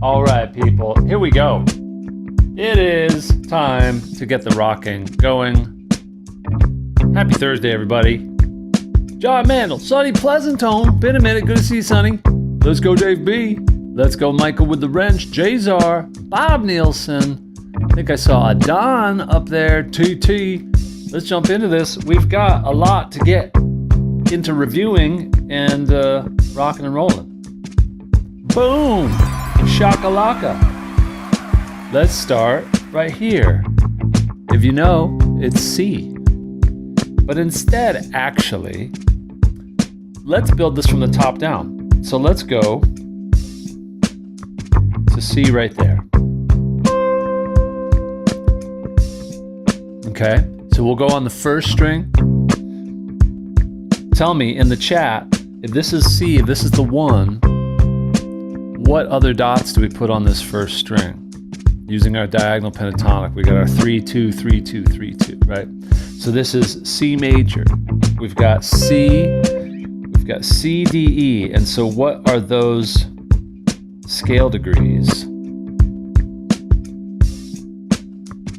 All right, people, here we go. It is time to get the rocking going. Happy Thursday, everybody. John Mandel, Sonny Pleasantone. Been a minute, good to see you, Sonny. Let's go, Dave B. Let's go, Michael with the wrench. Jazar, Bob Nielsen. I think I saw a Don up there, TT. Let's jump into this. We've got a lot to get into reviewing and rocking and rolling. Boom! Shakalaka. Let's start right here. If you know, it's C. But instead, actually, let's build this from the top down. So let's go to C right there. Okay, so we'll go on the first string. Tell me in the chat, if this is C, if this is the 1, what other dots do we put on this first string? Using our diagonal pentatonic, we got our 3, 2, 3, 2, 3, 2, right? So this is C major. We've got C, we've got C, D, E. And so what are those scale degrees?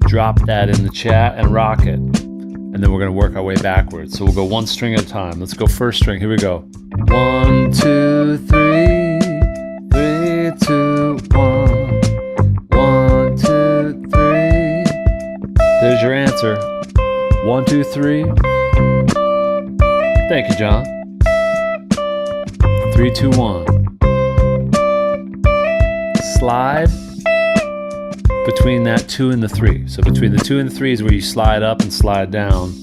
Drop that in the chat and rock it. And then we're gonna work our way backwards. So we'll go one string at a time. Let's go first string, here we go. 1, 2, 3. 3, 2, 1. 1, 2, 3. There's your answer. 1, 2, 3. Thank you, John. 3, 2, 1. Slide between that 2 and the 3. So between the 2 and the 3 is where you slide up and slide down.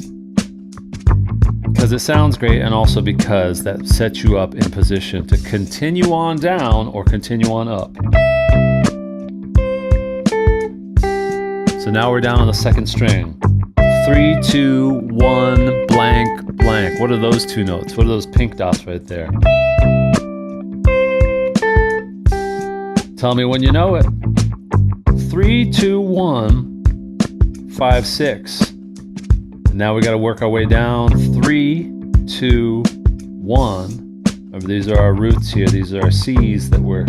Because it sounds great, and also because that sets you up in position to continue on down or continue on up. So now we're down on the second string. 3, 2, 1, blank, blank. What are those two notes? What are those pink dots right there? Tell me when you know it. 3, 2, 1, 5, 6. And now we got to work our way down. 3, 2, 1. Remember, these are our roots here. These are our C's that we're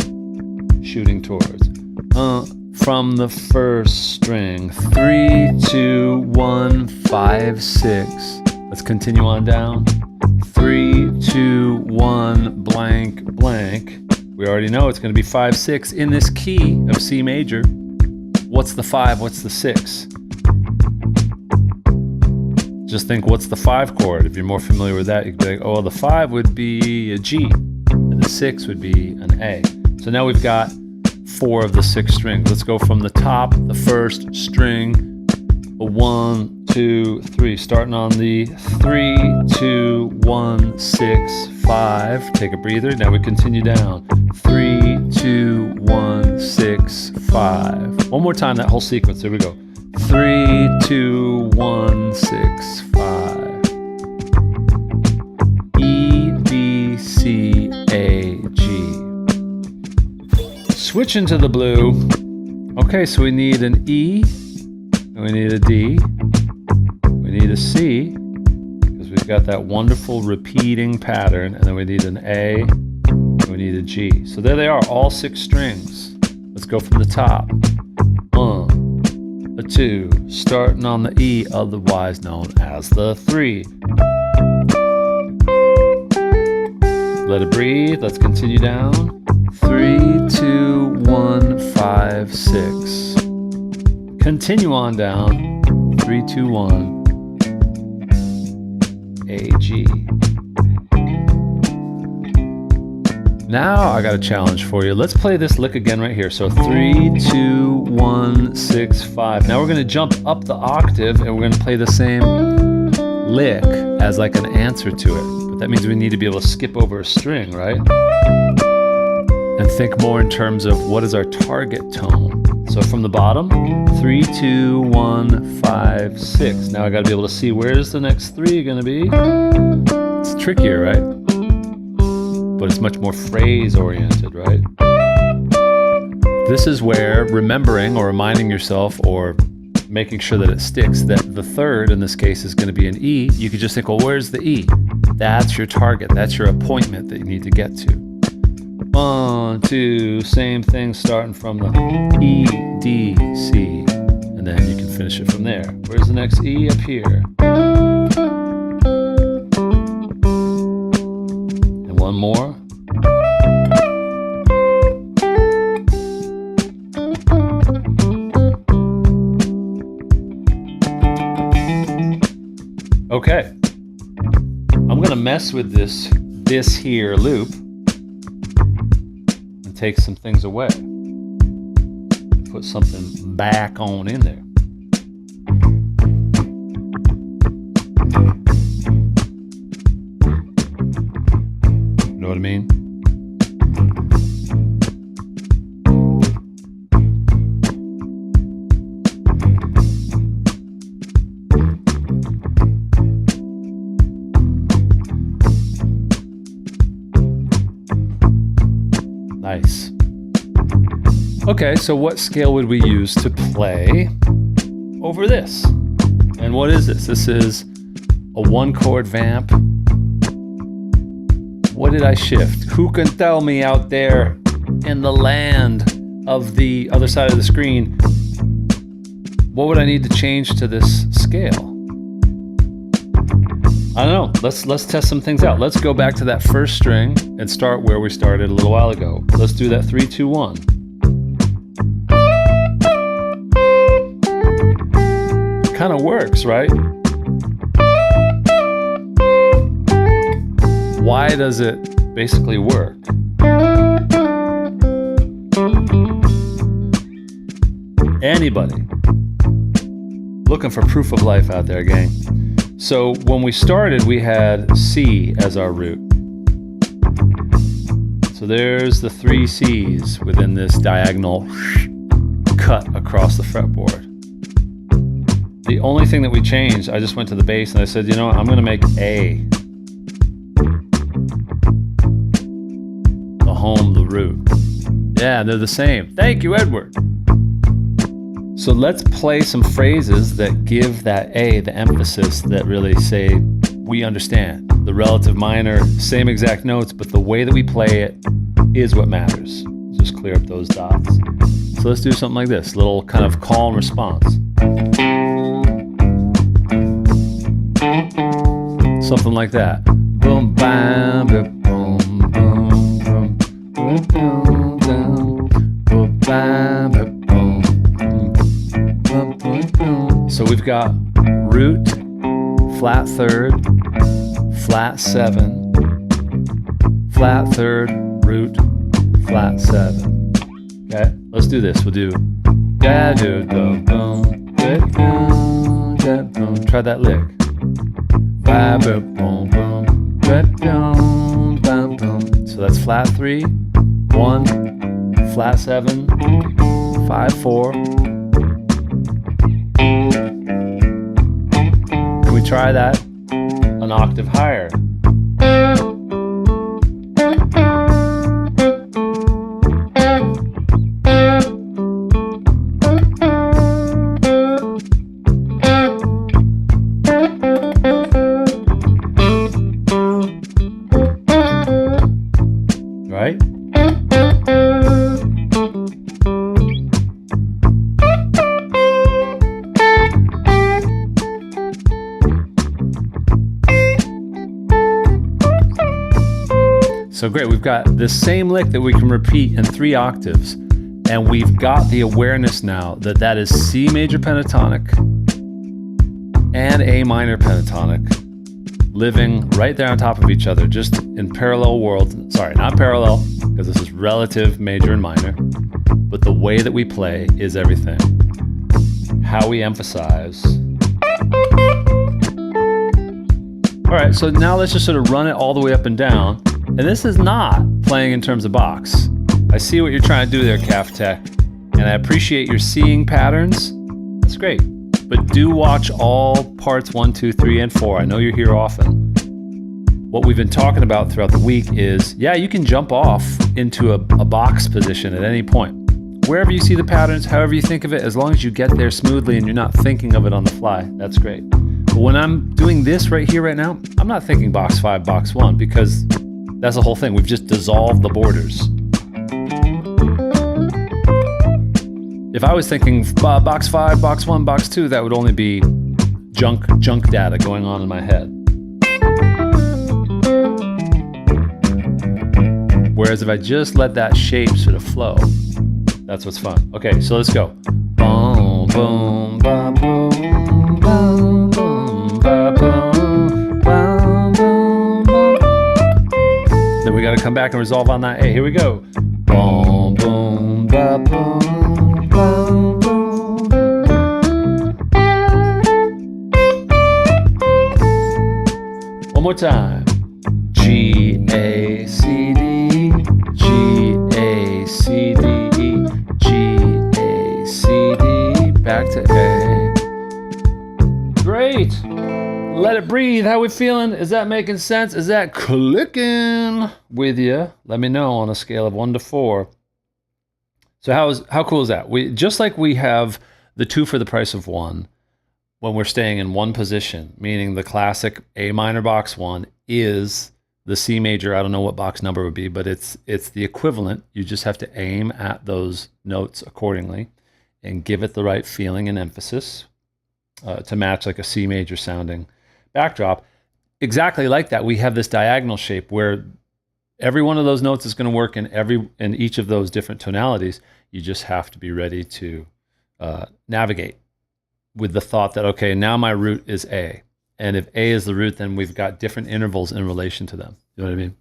shooting towards. From the first string. 3, 2, 1, 5, 6. Let's continue on down. 3, 2, 1, blank, blank. We already know it's going to be 5, 6 in this key of C major. What's the 5? What's the 6? Just think, what's the 5 chord? If you're more familiar with that, you could be like, oh, well, the 5 would be a G, and the 6 would be an A. So now we've got 4 of the 6 strings. Let's go from the top, the first string, 1, 2, 3. Starting on the 3, 2, 1, 6, 5. Take a breather. Now we continue down. 3, 2, 1, 6, 5. One more time, that whole sequence. There we go. 3, 2, 1, 6, 5. E, B, C, A, G. Switch into the blue. Okay, so we need an E, and we need a D, we need a C, because we've got that wonderful repeating pattern, and then we need an A, and we need a G. So there they are, all 6 strings. Let's go from the top. 1, a 2, starting on the E, otherwise known as the 3. Let it breathe. Let's continue down. 3, 2, 1, 5, 6. Continue on down. 3, 2, 1. A, G. Now I got a challenge for you. Let's play this lick again right here. So 3, 2, 1, 6, 5. Now we're going to jump up the octave and we're going to play the same lick as like an answer to it. But that means we need to be able to skip over a string, right? And think more in terms of what is our target tone. So from the bottom, 3, 2, 1, 5, 6. Now I got to be able to see where's the next 3 going to be. It's trickier, right? But it's much more phrase oriented, right? This is where remembering or reminding yourself or making sure that it sticks, that the third in this case is going to be an E. You could just think, well, where's the E? That's your target. That's your appointment that you need to get to. 1, 2, same thing starting from the E, D, C. And then you can finish it from there. Where's the next E? Up here. And one more. Okay. I'm gonna mess with this here loop and take some things away. Put something back on in there. You know what I mean? Nice. Okay, so what scale would we use to play over this? And what is this? This is a 1-chord vamp. What did I shift? Who can tell me out there in the land of the other side of the screen? What would I need to change to this scale? I don't know. Let's test some things out. Let's go back to that first string and start where we started a little while ago. Let's do that 3, 2, 1. Kind of works, right? Why does it basically work? Anybody looking for proof of life out there, gang? So when we started, we had C as our root. So there's the 3 C's within this diagonal cut across the fretboard. The only thing that we changed, I just went to the bass and I said, you know what, I'm gonna make A the home, the root. Yeah, they're the same. Thank you, Edward. So let's play some phrases that give that A the emphasis that really say, we understand. The relative minor, same exact notes, but the way that we play it is what matters. Just clear up those dots. So let's do something like this, little kind of call and response. Something like that. Boom, bam, boom, boom, boom, boom, boom, boom, bam, boom. So we've got root, flat third, flat 7, flat third, root, flat 7. Okay, let's do this. We'll do da do do boom, da boom, da boom. Try that lick. Ba boom boom boom, da boom, ba boom. So that's flat 3, 1, flat 7, 5, 4. Can we try that an octave higher? Right? So great, we've got the same lick that we can repeat in 3 octaves, and we've got the awareness now that that is C major pentatonic and A minor pentatonic living right there on top of each other, just in parallel worlds. Sorry, not parallel, because this is relative major and minor, but the way that we play is everything. How we emphasize. All right, so now let's just sort of run it all the way up and down. And this is not playing in terms of box. I see what you're trying to do there, Calf Tech, and I appreciate your seeing patterns. That's great. But do watch all parts 1, 2, 3, and 4. I know you're here often. What we've been talking about throughout the week is, yeah, you can jump off into a box position at any point. Wherever you see the patterns, however you think of it, as long as you get there smoothly and you're not thinking of it on the fly, that's great. But when I'm doing this right here, right now, I'm not thinking box 5, box 1, because that's the whole thing. We've just dissolved the borders. If I was thinking box 5, box 1, box 2, that would only be junk data going on in my head. Whereas if I just let that shape sort of flow, that's what's fun. Okay, so let's go. Boom, boom, ba, boom, boom, boom, ba, boom, ba, boom, boom. Then we got to come back and resolve on that A. Here we go. Boom, boom, ba, boom, boom, boom. One more time. G, A, C, D, G, A, C, D, E, G, A, C, D, back to A. Great. Let it breathe. How we feeling? Is that making sense? Is that clicking with you? Let me know on a scale of 1 to 4. So how cool is that? Just like we have the 2 for the price of 1 when we're staying in one position, meaning the classic A minor box 1 is the C major. I don't know what box number would be, but it's the equivalent. You just have to aim at those notes accordingly and give it the right feeling and emphasis to match like a C major sounding backdrop. Exactly like that, we have this diagonal shape where every one of those notes is going to work in each of those different tonalities. You just have to be ready to navigate with the thought that, okay, now my root is A. And if A is the root, then we've got different intervals in relation to them. You know what I mean?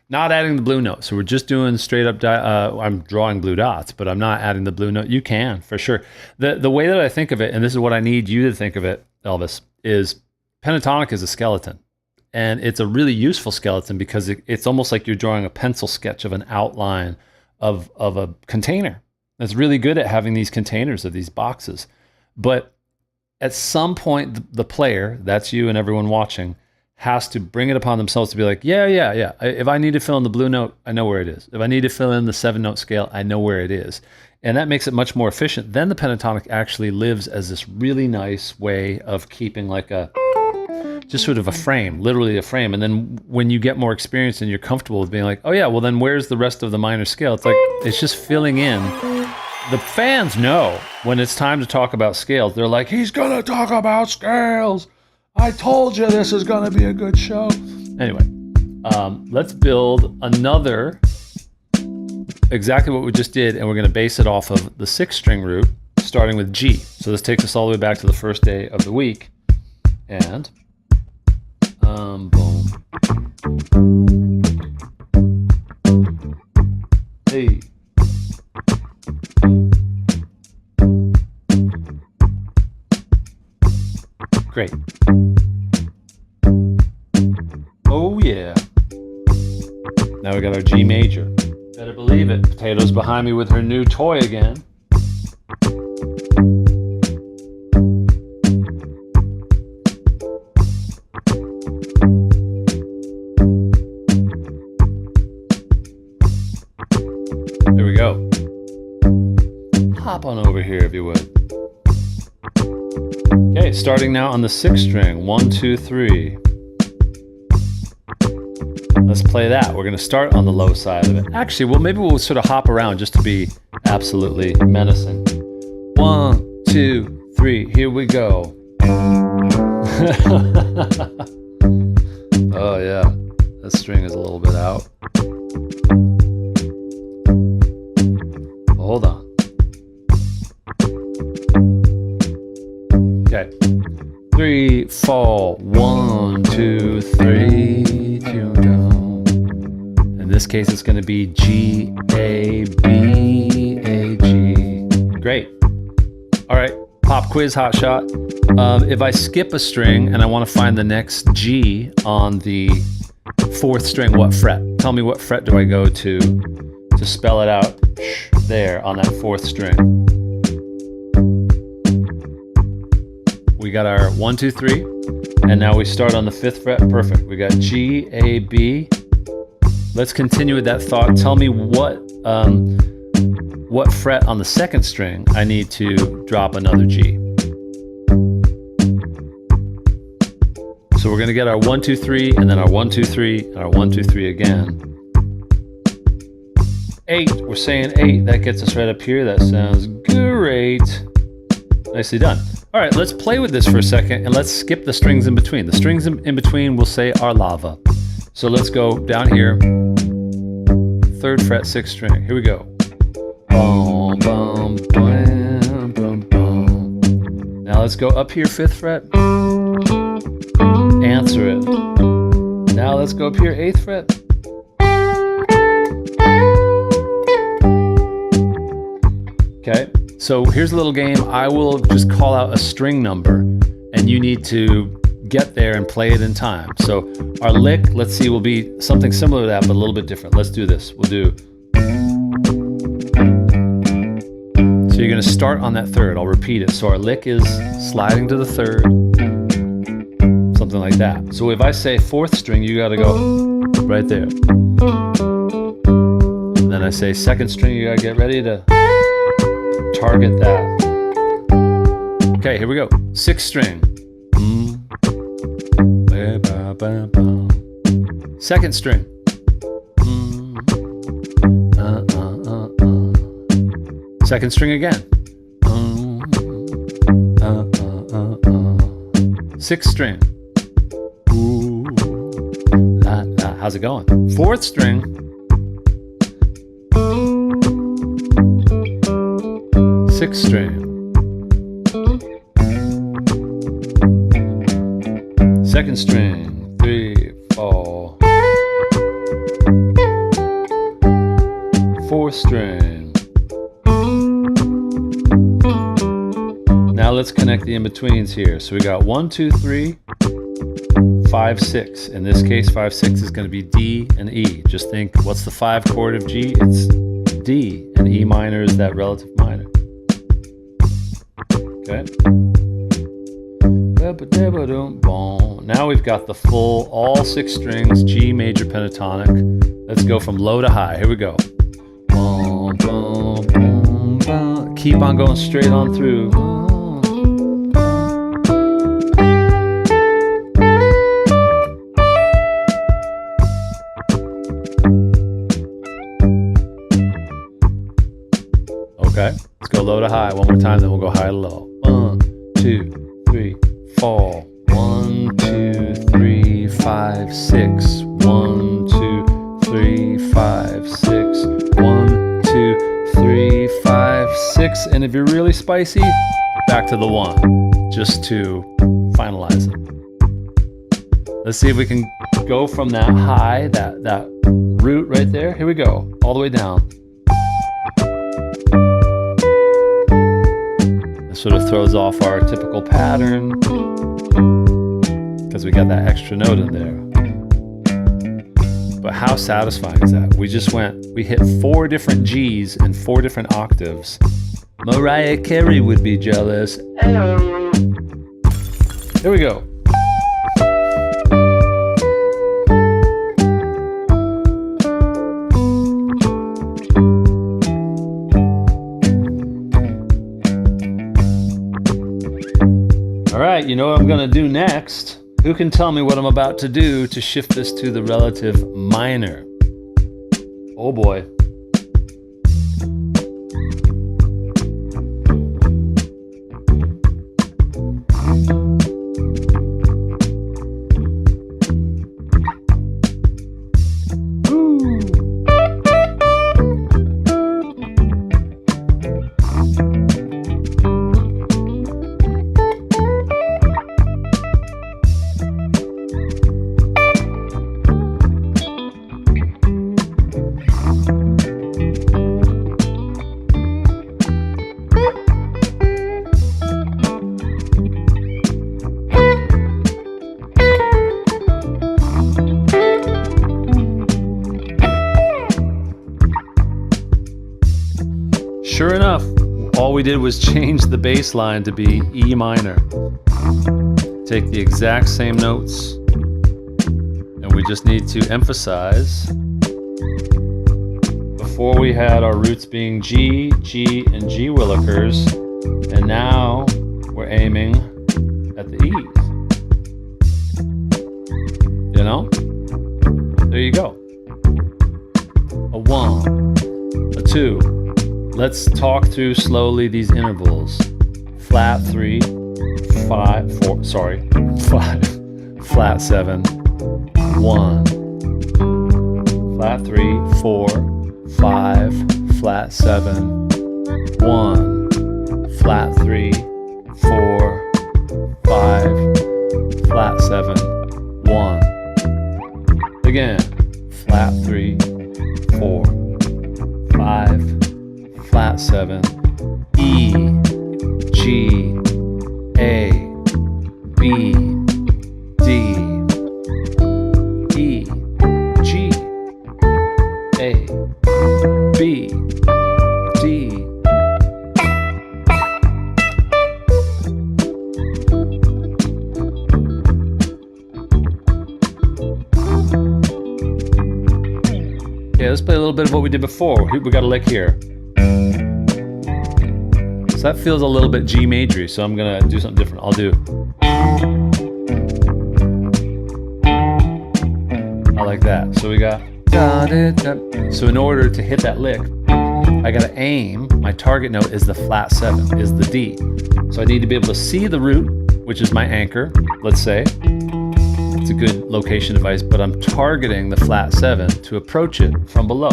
Not adding the blue note. So we're just doing straight up, I'm drawing blue dots, but I'm not adding the blue note. You can, for sure. The way that I think of it, and this is what I need you to think of it, Elvis, is pentatonic is a skeleton. And it's a really useful skeleton because it's almost like you're drawing a pencil sketch of an outline of a container. It's really good at having these containers of these boxes. But at some point, the player, that's you and everyone watching, has to bring it upon themselves to be like, yeah. If I need to fill in the blue note, I know where it is. If I need to fill in the 7-note scale, I know where it is. And that makes it much more efficient. Then the pentatonic actually lives as this really nice way of keeping like just sort of a frame, literally a frame. And then when you get more experience and you're comfortable with being like, oh yeah, well then where's the rest of the minor scale? It's like, it's just filling in. The fans know when it's time to talk about scales. They're like, he's going to talk about scales. I told you this is going to be a good show. Anyway, let's build another, exactly what we just did, and we're going to base it off of the 6-string root, starting with G. So this takes us all the way back to the first day of the week. And, boom. Hey. Great. Oh yeah. Now we got our G major. Better believe it. Potato's behind me with her new toy again. There we go. Hop on over here if you would. Okay, starting now on the 6th string. 1, 2, 3. Let's play that. We're going to start on the low side of it. Actually, well, maybe we'll sort of hop around just to be absolutely menacing. 1, 2, 3. Here we go. Oh yeah, that string is a little bit out. Hold on. Okay. 3, 4. 1, 2, 3. 2 down. In this case, it's going to be G, A, B, A, G. Great. All right. Pop quiz, hot shot. If I skip a string and I want to find the next G on the 4th string, what fret? Tell me what fret do I go to spell it out there on that 4th string. We got our 1, 2, 3, and now we start on the 5th fret. Perfect. We got G, A, B. Let's continue with that thought. Tell me what fret on the 2nd string I need to drop another G. So we're going to get our 1, 2, 3, and then our 1, 2, 3, and our 1, 2, 3 again. 8. We're saying 8. That gets us right up here. That sounds great. Nicely done. All right, let's play with this for a second and let's skip the strings in between. The strings in between we'll say are lava. So let's go down here. 3rd fret, 6th string. Here we go. Boom, boom, boom, boom, boom. Now let's go up here, 5th fret. Answer it. Now let's go up here, 8th fret. Okay, so here's a little game. I will just call out a string number and you need to get there and play it in time. So our lick, let's see, will be something similar to that, but a little bit different. Let's do this. We'll do. So you're gonna start on that 3rd. I'll repeat it. So our lick is sliding to the 3rd, something like that. So if I say 4th string, you gotta go right there. And then I say 2nd string, you gotta get ready to target that. Okay, here we go. 6th string. 2nd string. 2nd string again. 6th string. How's it going? 4th string. 6th string. 2nd string. 3, 4. 4th string. Now let's connect the in-betweens here. So we got 1, 2, 3, 5, 6. In this case, 5, 6 is going to be D and E. Just think, what's the 5 chord of G? It's D, and E minor is that relative minor. Okay. Now we've got the full, all 6 strings, G major pentatonic. Let's go from low to high. Here we go. Keep on going straight on through. Okay, let's go low to high one more time, then we'll go high to low. 1, 2, 3, 4. 1, 2, 3, 5, 6. 1, 2, 3, 5, 6. 1, 2, 3, 5, 6. And if you're really spicy, back to the 1, just to finalize it. Let's see if we can go from that high, that root right there. Here we go, all the way down. Sort of throws off our typical pattern because we got that extra note in there. But how satisfying is that? We hit 4 different G's in 4 different octaves. Mariah Carey would be jealous. Here we go. All right, you know what I'm gonna do next? Who can tell me what I'm about to do to shift this to the relative minor? Oh boy. Sure enough, all we did was change the bass line to be E minor. Take the exact same notes, and we just need to emphasize, before we had our roots being G, G, and G Willikers, and now we're aiming at the E's. You know? There you go. A 1, 2. Let's talk through slowly these intervals. Flat 3, 5, 4, sorry, 5, flat 7, 1. Flat 3, 4, 5, flat 7, 1. Flat 3, 4, 5, flat 7, 1. Again, flat 3, 4, 5, flat 7, E, G, A, B, D, E, G, A, B, D. Okay, let's play a little bit of what we did before. We got a lick here. So that feels a little bit G majory, so I'm gonna do something different. I'll do. I like that. So we got. So in order to hit that lick, I gotta aim. My target note is the flat 7, is the D. So I need to be able to see the root, which is my anchor, let's say. It's a good location device, but I'm targeting the flat 7 to approach it from below.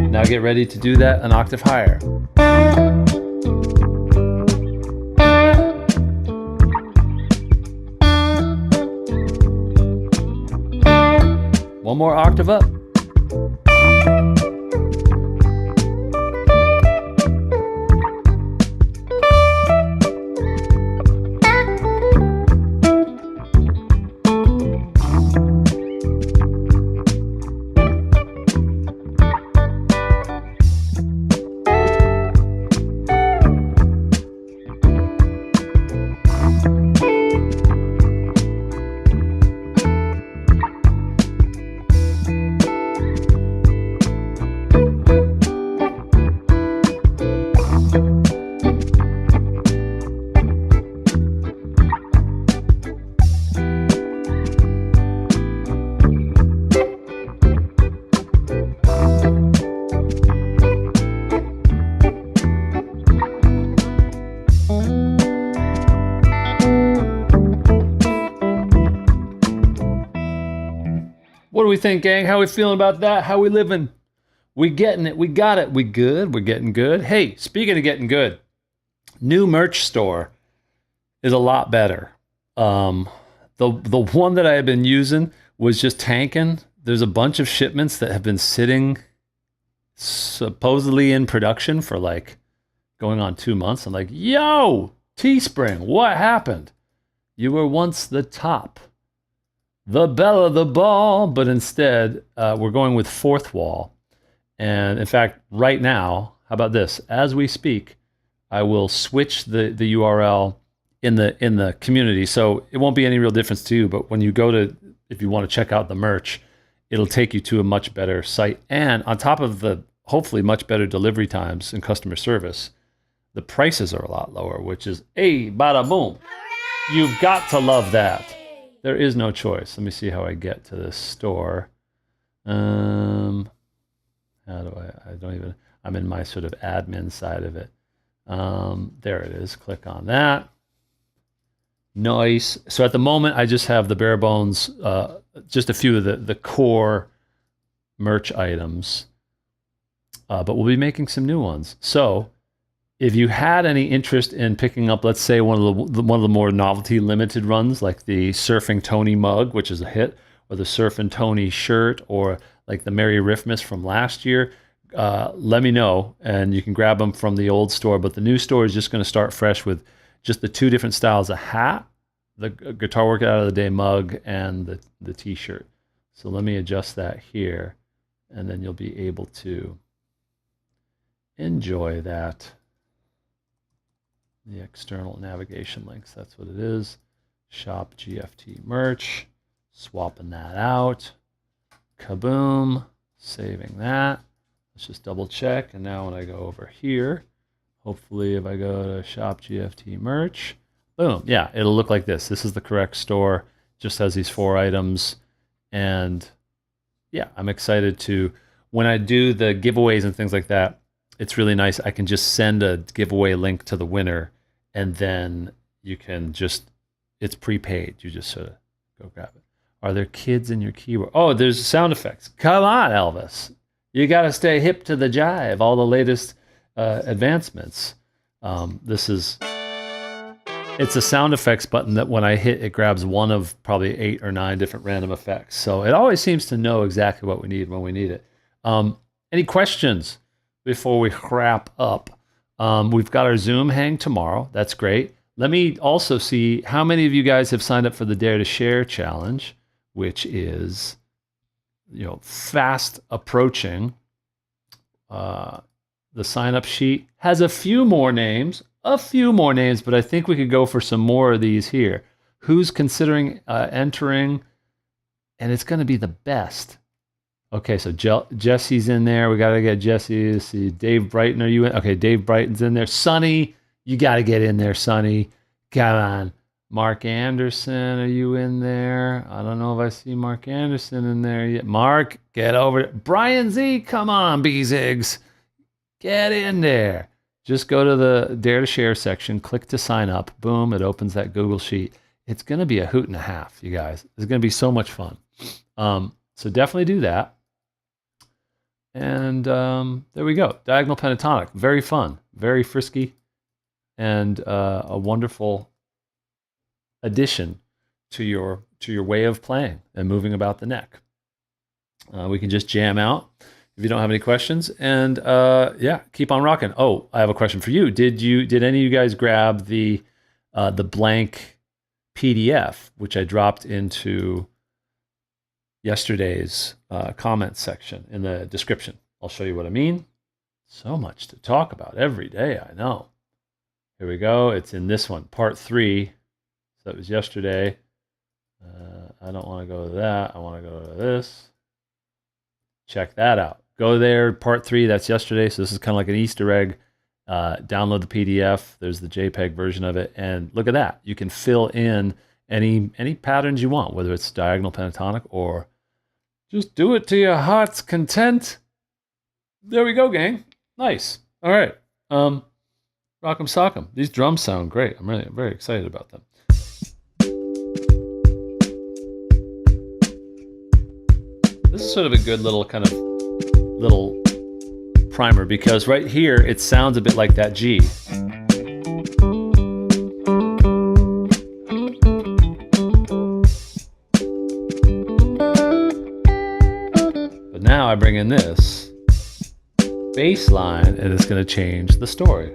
Now get ready to do that an octave higher. One more octave up. What do we think, gang? How we feeling about that? How we living? We getting it. We got it. We good. We're getting good. Hey, speaking of getting good, new merch store is a lot better. The one that I have been using was just tanking. There's a bunch of shipments that have been sitting supposedly in production for like going on 2 months. I'm like, yo, Teespring, what happened? You were once the top, the belle of the ball, but instead we're going with fourth wall. And in fact, right now, how about this? As we speak, I will switch the URL in the community. So it won't be any real difference to you, but when you go to, if you want to check out the merch, it'll take you to a much better site. And on top of the hopefully much better delivery times and customer service, the prices are a lot lower, which is, hey, bada boom. You've got to love that. There is no choice. Let me see how I get to this store. How do I don't even, I'm in my sort of admin side of it. There it is. Click on that. Nice. So at the moment, I just have the bare bones, just a few of the core merch items, but we'll be making some new ones. So if you had any interest in picking up, let's say one of the more novelty limited runs, like the Surfing Tony mug, which is a hit, or the Surfing Tony shirt, or like the Merry Riffmas from last year, let me know, and you can grab them from the old store. But the new store is just going to start fresh with just the two different styles of hat, the Guitar Workout of the Day mug, and the t-shirt. So let me adjust that here, and then you'll be able to enjoy that. The external navigation links, that's what it is. Shop GFT merch, swapping that out. Kaboom, saving that. Let's just double check. And now when I go over here, hopefully if I go to Shop GFT merch, Boom. Yeah, it'll look like this. This is the correct store. Just has these 4 items. And yeah, I'm excited to, when I do the giveaways and things like that, it's really nice. I can just send a giveaway link to the winner, and then you can just, it's prepaid. You just sort of go grab it. Are there kids in your keyboard? Oh, there's sound effects. Come on, Elvis. You got to stay hip to the jive. All the latest advancements. It's a sound effects button that when I hit, it grabs one of probably 8 or 9 different random effects. So it always seems to know exactly what we need when we need it. Any questions before we wrap up? We've got our Zoom hang tomorrow. That's great. Let me also see how many of you guys have signed up for the Dare to Share challenge, which is, fast approaching. The sign-up sheet has a few more names, but I think we could go for some more of these here. Who's considering entering? And it's going to be the best. Okay, so Jesse's in there. We got to get Jesse. Let's see, Dave Brighton, are you in? Okay, Dave Brighton's in there. Sonny, you got to get in there, Sonny. Come on. Mark Anderson, are you in there? I don't know if I see Mark Anderson in there yet. Mark, get over it. Brian Z, come on, B-Zigs. Get in there. Just go to the Dare to Share section, click to sign up. Boom, it opens that Google Sheet. It's going to be a hoot and a half, you guys. It's going to be so much fun. So definitely do that. And there we go. Diagonal pentatonic. Very fun, very frisky, and a wonderful addition to your way of playing and moving about the neck. We can just jam out if you don't have any questions, and yeah, keep on rocking. Oh, I have a question for you. Did any of you guys grab the blank PDF which I dropped into yesterday's comments section in the description? I'll show you what I mean. So much to talk about every day, I know. Here we go. It's in this one, part 3. So it was yesterday. I don't want to go to that. I want to go to this. Check that out. Go there, part 3. That's yesterday. So this is kind of like an Easter egg. Download the PDF. There's the JPEG version of it. And look at that. You can fill in any patterns you want, whether it's diagonal pentatonic or just do it to your heart's content. There we go, gang. Nice. All right. Rock'em sock'em. These drums sound great. I'm really very excited about them. This is sort of a good little primer, because right here it sounds a bit like that G. But now I bring in this bass line and it's going to change the story.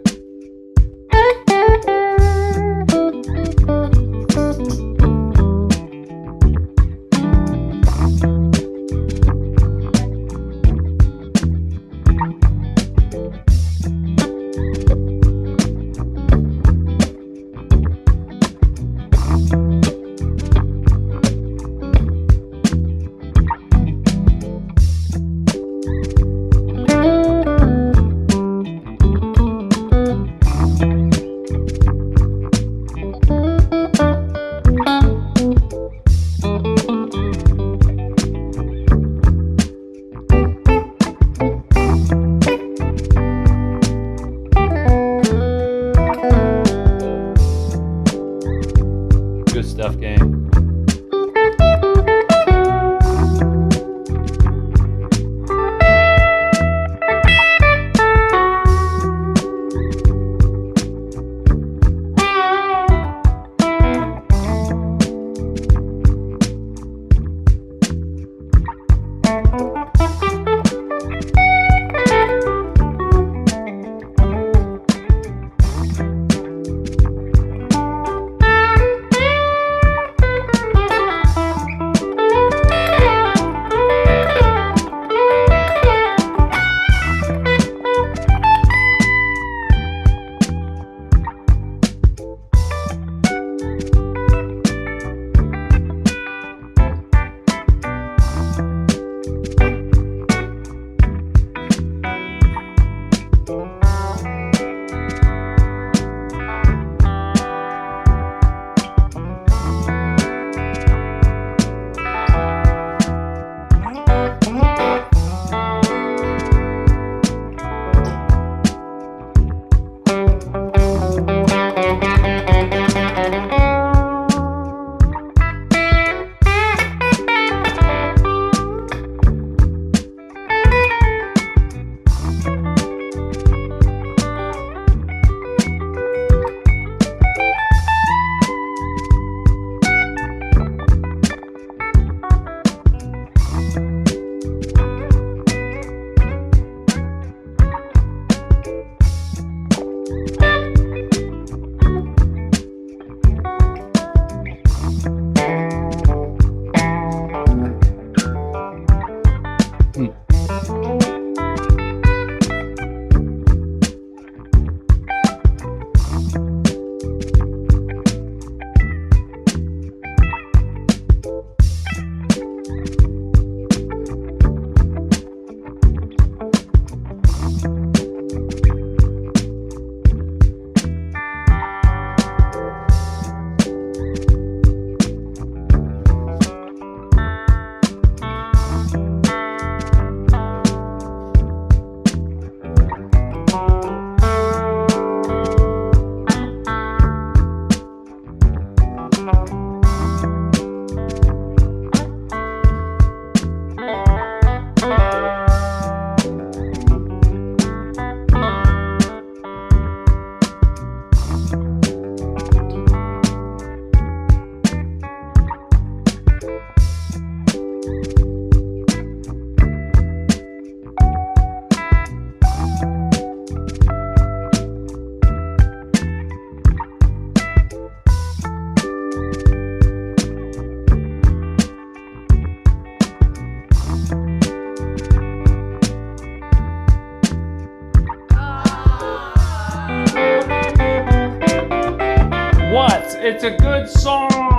It's a good song.